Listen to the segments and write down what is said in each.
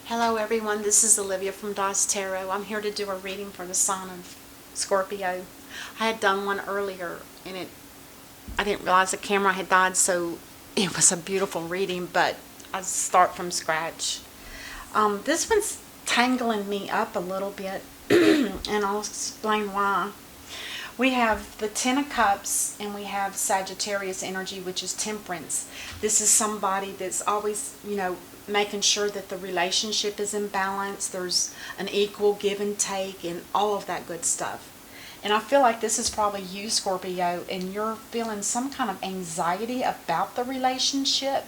Hello everyone, this is Olivia from DOS Tarot. I'm here to do a reading for the sign of Scorpio. I had done one earlier and I didn't realize the camera had died, so it was a beautiful reading, but I start from scratch. This one's tangling me up a little bit and I'll explain why. We have the Ten of Cups and we have Sagittarius energy, which is temperance. This is somebody that's always, making sure that the relationship is in balance. There's an equal give and take and all of that good stuff. And I feel like this is probably you, Scorpio, and you're feeling some kind of anxiety about the relationship.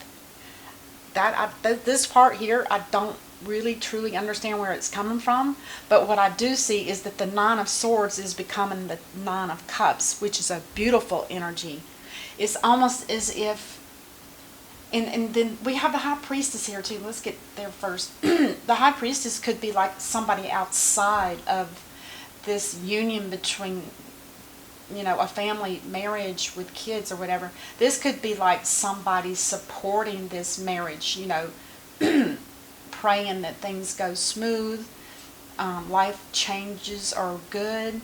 This part here, I don't really truly understand where it's coming from, but what I do see is that the Nine of Swords is becoming the Nine of Cups, which is a beautiful energy. It's almost as if, and then we have the High Priestess here too. Let's get there first. The High Priestess could be like somebody outside of this union between, a family marriage with kids or whatever. This could be like somebody supporting this marriage, praying that things go smooth, life changes are good.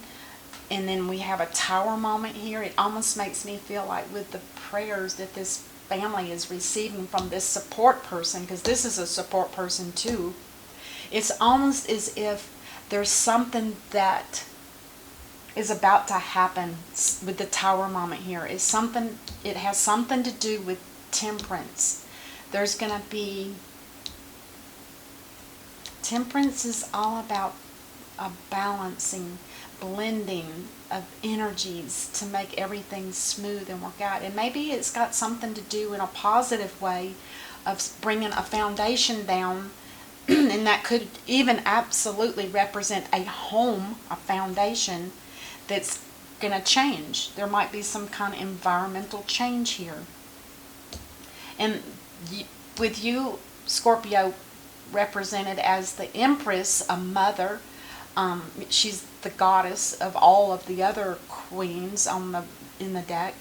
And then we have a Tower moment here. It almost makes me feel like with the prayers that this family is receiving from this support person, because this is a support person too, it's almost as if there's something that is about to happen with the Tower moment here. It has something to do with temperance. There's going to be, temperance is all about a balancing, blending of energies to make everything smooth and work out. And maybe it's got something to do in a positive way of bringing a foundation down, and that could even absolutely represent a home, a foundation that's going to change. There might be some kind of environmental change here. And with you, Scorpio, represented as the Empress, a mother, she's the goddess of all of the other queens in the deck,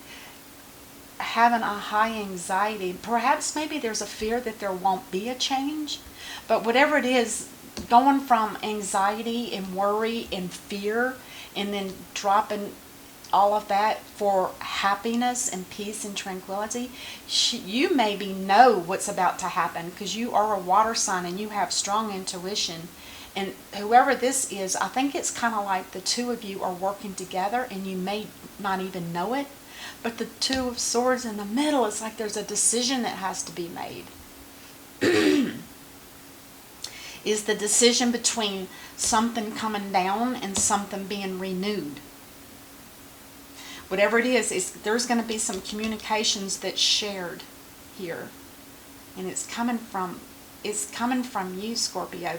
having a high anxiety. Perhaps maybe there's a fear that there won't be a change, but whatever it is, going from anxiety and worry and fear and then dropping all of that for happiness and peace and tranquility. You maybe know what's about to happen because you are a water sign and you have strong intuition. And whoever this is, I think it's kind of like the two of you are working together and you may not even know it. But the Two of Swords in the middle, it's like there's a decision that has to be made. Is the decision between something coming down and something being renewed. Whatever it is, there's going to be some communications that's shared here. And it's coming from you, Scorpio.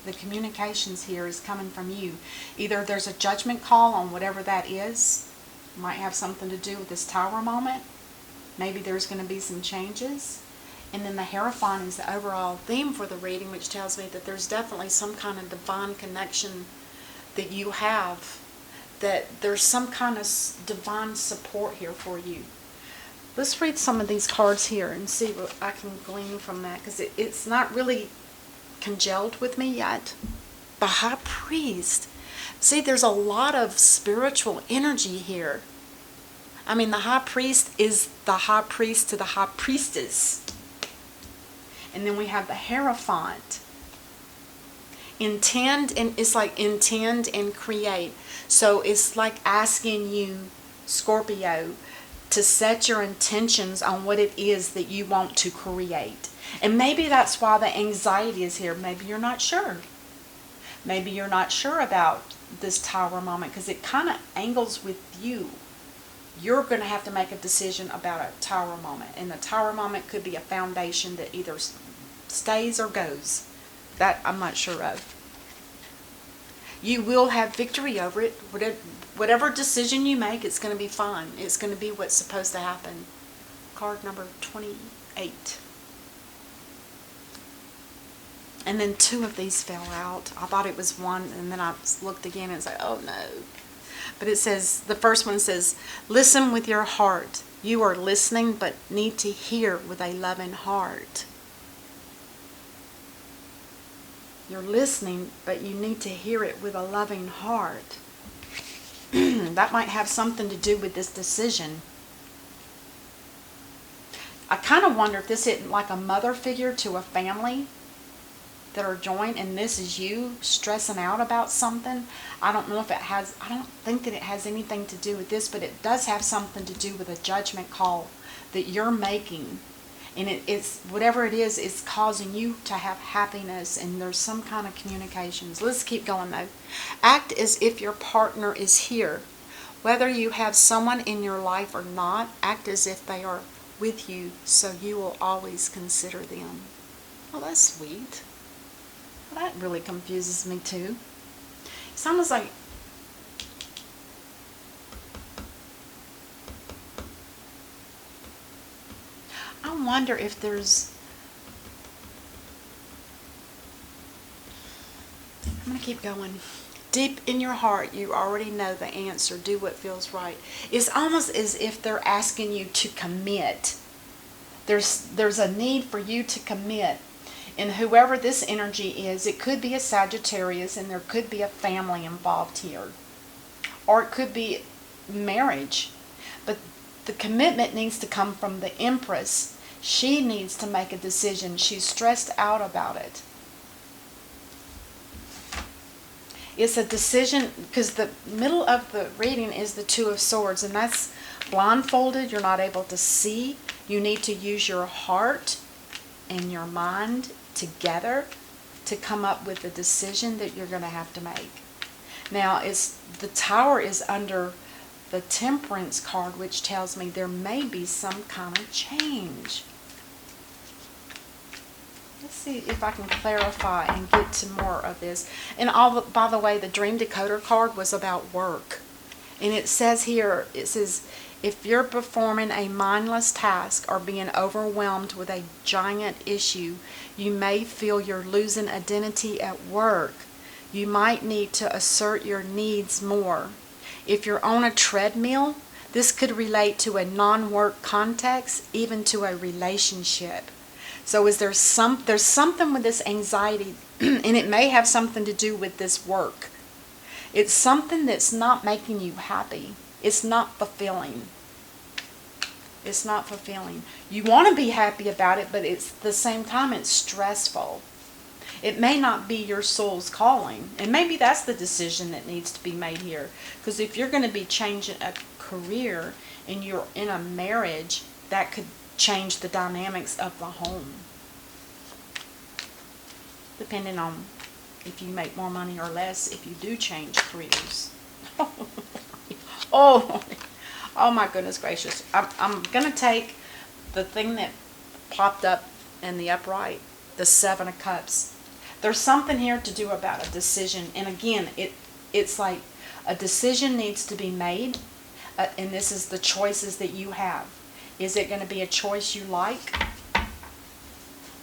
The communications here is coming from you. Either there's a judgment call on whatever that is. It might have something to do with this Tower moment. Maybe there's going to be some changes. And then the Hierophant is the overall theme for the reading, which tells me that there's definitely some kind of divine connection that you have. That there's some kind of divine support here for you. Let's read some of these cards here and see what I can glean from that, because it's not really congealed with me yet. The High Priest. See, there's a lot of spiritual energy here. I mean, the High Priest is the High Priest to the High Priestess. And then we have the Hierophant. Intend, and it's like intend and create. So it's like asking you, Scorpio, to set your intentions on what it is that you want to create. And maybe that's why the anxiety is here. Maybe you're not sure. Maybe you're not sure about this Tower moment because it kind of angles with you. You're going to have to make a decision about a Tower moment. And the Tower moment could be a foundation that either stays or goes. That I'm not sure of. You will have victory over it. Whatever decision you make, it's going to be fine. It's going to be what's supposed to happen. Card number 28. And then two of these fell out. I thought it was one, and then I looked again and it's like, oh no. But it says, the first one says, listen with your heart. You are listening but need to hear with a loving heart. You're listening, but you need to hear it with a loving heart. That might have something to do with this decision. I kind of wonder if this isn't like a mother figure to a family that are joined, and this is you stressing out about something. I don't know if it has, I don't think that it has anything to do with this, but it does have something to do with a judgment call that you're making. And it's whatever it is, it's causing you to have happiness, and there's some kind of communications. Let's keep going though. Act as if your partner is here. Whether you have someone in your life or not, act as if they are with you, so you will always consider them. Well, that's sweet. Well, that really confuses me too. It's almost like I wonder if there's, I'm going to keep going. Deep in your heart, you already know the answer. Do what feels right. It's almost as if they're asking you to commit. There's a need for you to commit. And whoever this energy is, it could be a Sagittarius, and there could be a family involved here. Or it could be marriage. But the commitment needs to come from the Empress. She needs to make a decision. She's stressed out about it. It's a decision, because the middle of the reading is the Two of Swords, and that's blindfolded. You're not able to see. You need to use your heart and your mind together to come up with the decision that you're going to have to make. Now, the Tower is under the Temperance card, which tells me there may be some kind of change. Let's see if I can clarify and get to more of this. And by the way, the Dream Decoder card was about work. And it says here, it says, if you're performing a mindless task or being overwhelmed with a giant issue, you may feel you're losing identity at work. You might need to assert your needs more. If you're on a treadmill, this could relate to a non-work context, even to a relationship. So there's something with this anxiety, and it may have something to do with this work. It's something that's not making you happy. It's not fulfilling. It's not fulfilling. You want to be happy about it, but at the same time it's stressful. It may not be your soul's calling. And maybe that's the decision that needs to be made here. Because if you're going to be changing a career and you're in a marriage, that could change the dynamics of the home. Depending on if you make more money or less, if you do change careers. Oh my goodness gracious. I'm going to take the thing that popped up in the upright, the Seven of Cups. There's something here to do about a decision. And again, it's like a decision needs to be made. And this is the choices that you have. Is it going to be a choice you like?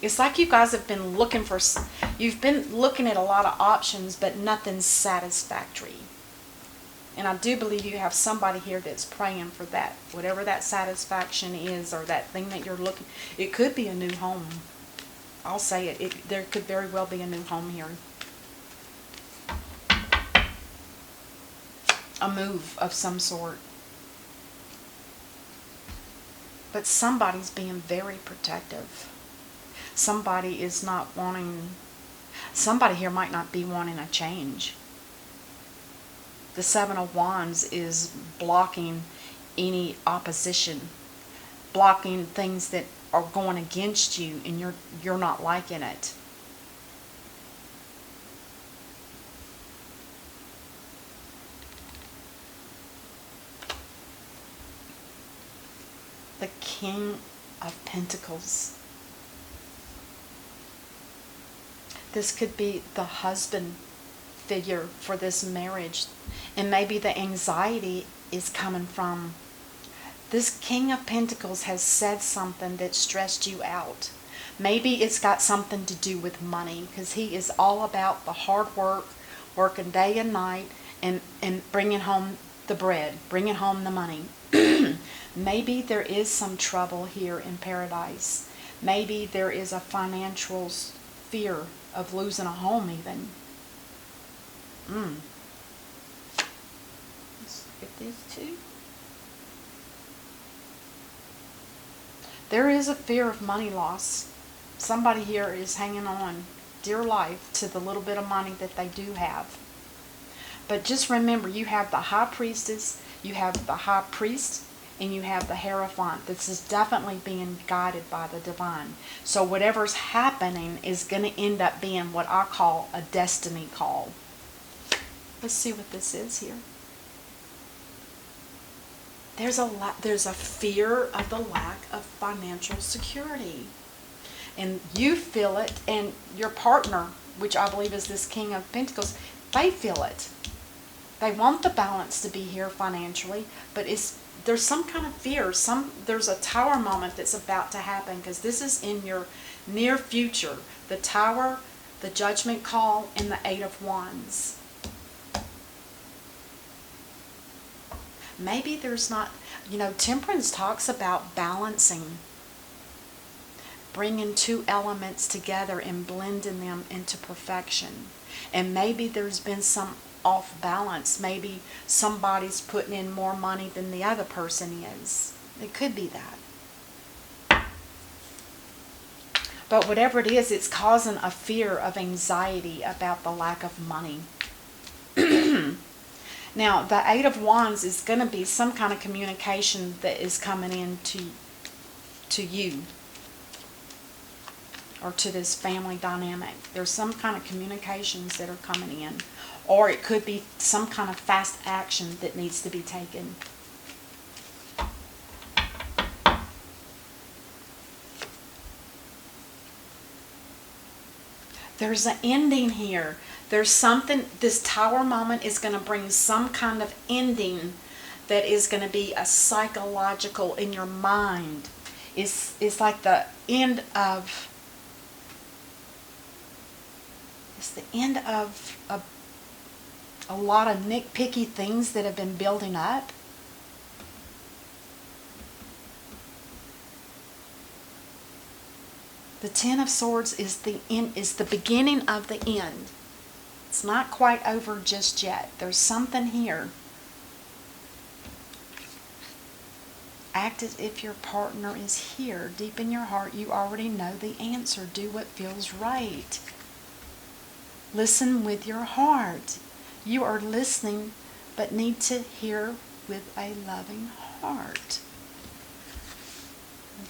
It's like you guys have been looking for, you've been looking at a lot of options, but nothing's satisfactory. And I do believe you have somebody here that's praying for that. Whatever that satisfaction is, or that thing that you're looking, it could be a new home. I'll say it. There could very well be a new home here. A move of some sort. But somebody's being very protective. Somebody is not wanting, somebody here might not be wanting a change. The Seven of Wands is blocking any opposition, blocking things that are going against you, and you're not liking it. The King of Pentacles. This could be the husband figure for this marriage. And maybe the anxiety is coming from this King of Pentacles has said something that stressed you out. Maybe it's got something to do with money, because he is all about the hard work, working day and night, and bringing home the bread, bringing home the money. Maybe there is some trouble here in paradise. Maybe there is a financial fear of losing a home even. Let's look at these two. There is a fear of money loss. Somebody here is hanging on dear life to the little bit of money that they do have. But just remember, you have the high priestess, you have the high priest, and you have the Hierophant. This is definitely being guided by the divine. So whatever's happening is going to end up being what I call a destiny call. Let's see what this is here. There's a fear of the lack of financial security. And you feel it, and your partner, which I believe is this King of Pentacles, they feel it. They want the balance to be here financially, but there's some kind of fear. There's a Tower moment that's about to happen, because this is in your near future. The Tower, the Judgment Call, and the Eight of Wands. Maybe there's not, Temperance talks about balancing, bringing two elements together and blending them into perfection. And maybe there's been some off balance. Maybe somebody's putting in more money than the other person is. It could be that. But whatever it is, it's causing a fear of anxiety about the lack of money. Now, the Eight of Wands is going to be some kind of communication that is coming in to you, or to this family dynamic. There's some kind of communications that are coming in. Or it could be some kind of fast action that needs to be taken. There's an ending here. There's something, this Tower moment is going to bring some kind of ending that is going to be a psychological in your mind. It's like the end of, it's the end of a lot of nitpicky things that have been building up. The Ten of Swords is the end, is the beginning of the end. It's not quite over just yet. There's something here. Act as if your partner is here. Deep in your heart, you already know the answer. Do what feels right. Listen with your heart. You are listening, but need to hear with a loving heart.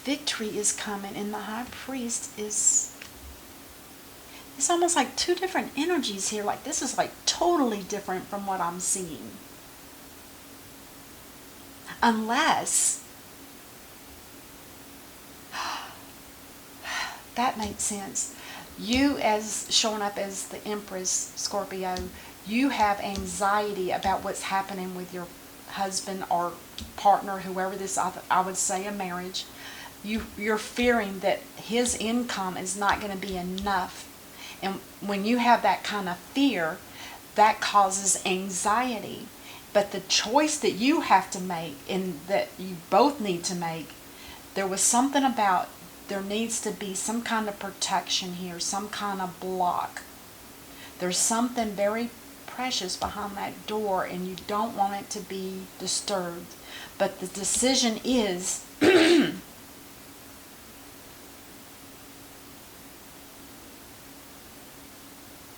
Victory is coming, and the High Priest is... It's almost like two different energies here. Like this is like totally different from what I'm seeing. Unless... that makes sense. You, as showing up as the Empress, Scorpio, you have anxiety about what's happening with your husband or partner, whoever this, I would say a marriage. You're fearing that his income is not going to be enough. And when you have that kind of fear, that causes anxiety. But the choice that you have to make, and that you both need to make, there was something about, there needs to be some kind of protection here, some kind of block. There's something very precious behind that door, and you don't want it to be disturbed. But the decision is...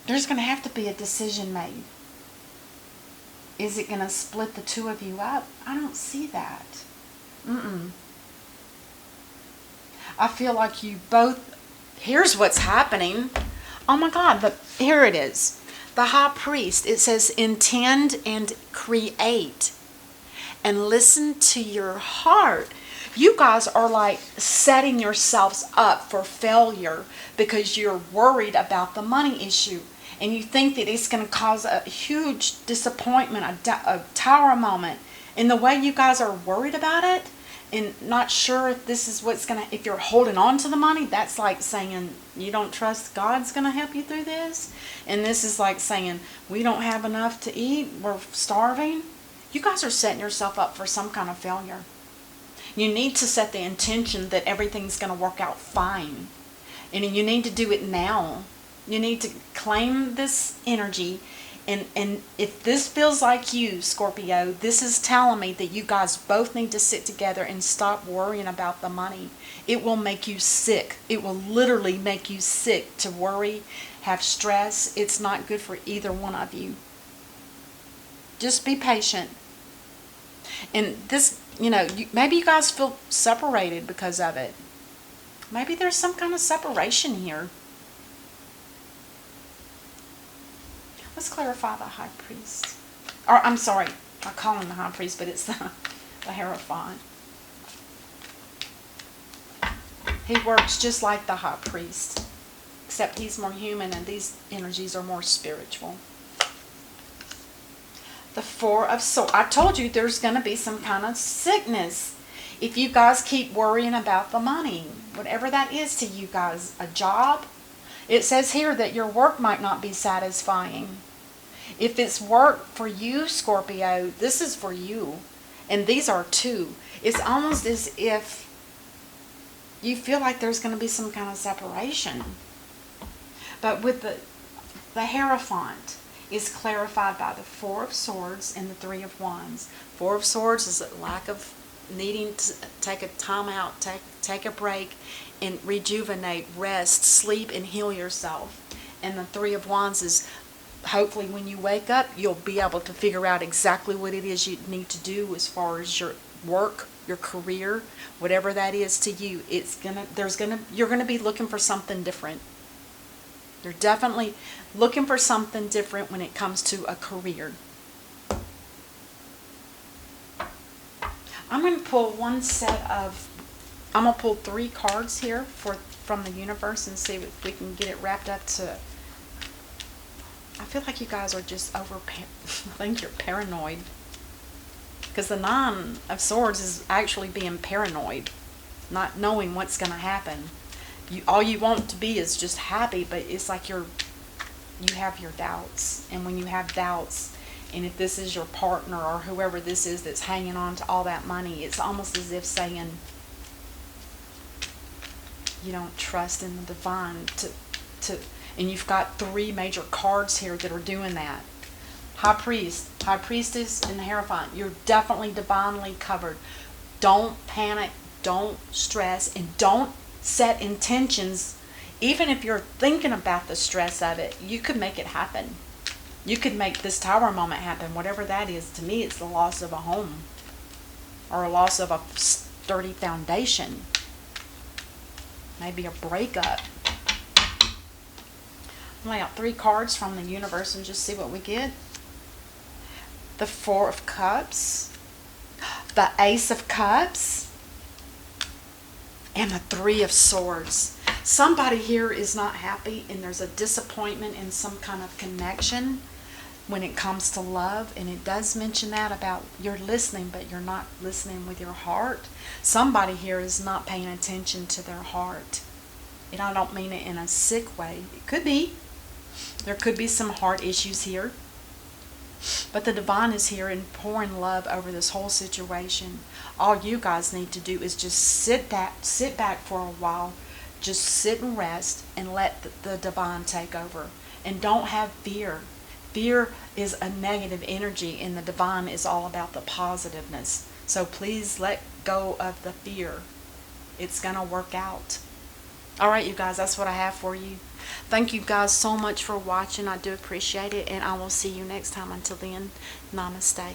there's going to have to be a decision made. Is it going to split the two of you up? I don't see that. I feel like you both... Here's what's happening. Oh my God, here it is. The High Priest, it says, intend and create. And listen to your heart. You guys are like setting yourselves up for failure because you're worried about the money issue. And you think that it's going to cause a huge disappointment, a Tower moment. And the way you guys are worried about it and not sure if this is what's going to, if you're holding on to the money, that's like saying you don't trust God's going to help you through this. And this is like saying we don't have enough to eat, we're starving. You guys are setting yourself up for some kind of failure. You need to set the intention that everything's going to work out fine. And you need to do it now. You need to claim this energy. And if this feels like you, Scorpio, this is telling me that you guys both need to sit together and stop worrying about the money. It will make you sick. It will literally make you sick to worry, have stress. It's not good for either one of you. Just be patient. And this, maybe you guys feel separated because of it. Maybe there's some kind of separation here. Let's clarify the High Priest. Or, I'm sorry, I call him the High Priest, but it's the Hierophant. He works just like the High Priest, except he's more human and these energies are more spiritual. The Four of Swords. I told you there's going to be some kind of sickness if you guys keep worrying about the money. Whatever that is to you guys. A job. It says here that your work might not be satisfying. If it's work for you, Scorpio, this is for you. And these are two. It's almost as if you feel like there's going to be some kind of separation. But with the Hierophant is clarified by the Four of Swords and the Three of Wands. Four of Swords is a lack of needing to take a time out, take a break, and rejuvenate, rest, sleep, and heal yourself. And the Three of Wands is hopefully when you wake up, you'll be able to figure out exactly what it is you need to do as far as your work, your career, whatever that is to you. You're gonna be looking for something different. You're definitely looking for something different when it comes to a career. I'm going to pull I'm going to pull 3 cards here from the universe and see if we can get it wrapped up to. I feel like you guys are just I think you're paranoid. Because the Nine of Swords is actually being paranoid, not knowing what's going to happen. All you want to be is just happy, but it's like you have your doubts. And when you have doubts, and if this is your partner or whoever this is that's hanging on to all that money, it's almost as if saying you don't trust in the divine and you've got 3 major cards here that are doing that. High Priest, High Priestess, and the Hierophant. You're definitely divinely covered. Don't panic, don't stress, and don't set intentions. Even if you're thinking about the stress of it, you could make it happen. You could make this Tower moment happen, whatever that is. To me, it's the loss of a home or a loss of a sturdy foundation. Maybe a breakup. Lay out 3 cards from the universe and just see what we get. The Four of Cups, the Ace of Cups, and the Three of Swords. Somebody here is not happy, and there's a disappointment in some kind of connection when it comes to love. And it does mention that about you're listening, but you're not listening with your heart. Somebody here is not paying attention to their heart. And I don't mean it in a sick way. It could be. There could be some heart issues here. But the divine is here and pouring love over this whole situation. All you guys need to do is just sit back for a while. Just sit and rest and let the divine take over. And don't have fear. Fear is a negative energy, and the divine is all about the positiveness. So please let go of the fear. It's going to work out. All right, you guys, that's what I have for you. Thank you guys so much for watching. I do appreciate it, and I will see you next time. Until then, namaste.